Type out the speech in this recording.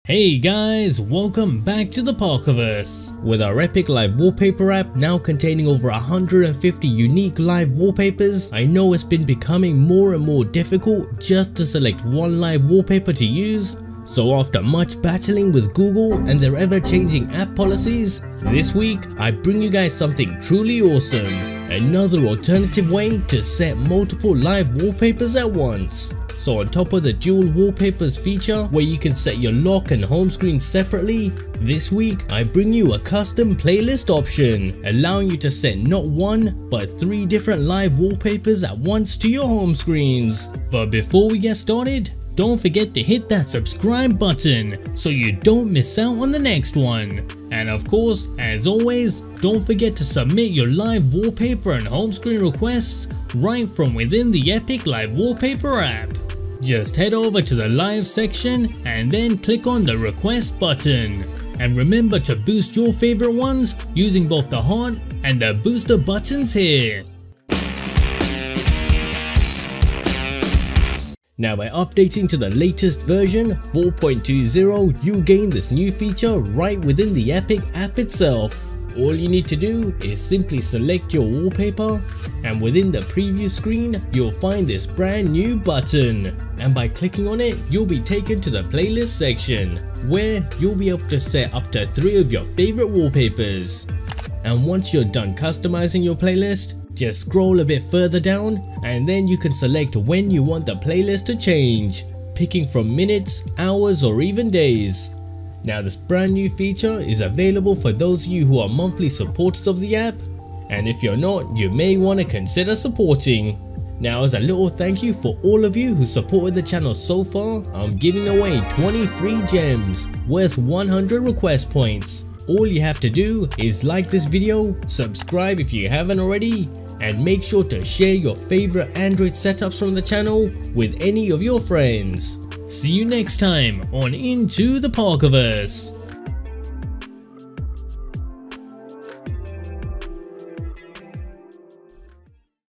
Hey guys, welcome back to the Parkerverse. With our epic live wallpaper app now containing over 150 unique live wallpapers, I know it's been becoming more and more difficult just to select one live wallpaper to use. So after much battling with Google and their ever-changing app policies, this week I bring you guys something truly awesome. Another alternative way to set multiple live wallpapers at once. So on top of the dual wallpapers feature where you can set your lock and home screen separately, this week I bring you a custom playlist option, allowing you to set not one but 3 different live wallpapers at once to your home screens. But before we get started, don't forget to hit that subscribe button so you don't miss out on the next one. And of course, as always, don't forget to submit your live wallpaper and home screen requests right from within the epic live wallpaper app. Just head over to the live section and then click on the request button. And remember to boost your favorite ones using both the heart and the booster buttons here. Now by updating to the latest version 4.20, you gain this new feature right within the Epic app itself. All you need to do is simply select your wallpaper, and within the preview screen you'll find this brand new button, and by clicking on it you'll be taken to the playlist section where you'll be able to set up to 3 of your favorite wallpapers. And once you're done customizing your playlist, just scroll a bit further down and then you can select when you want the playlist to change, picking from minutes, hours or even days. Now this brand new feature is available for those of you who are monthly supporters of the app, and if you're not, you may want to consider supporting. Now as a little thank you for all of you who supported the channel so far, I'm giving away 20 free gems worth 100 request points. All you have to do is like this video, subscribe if you haven't already, and make sure to share your favorite Android setups from the channel with any of your friends. See you next time on Into the Parkerverse.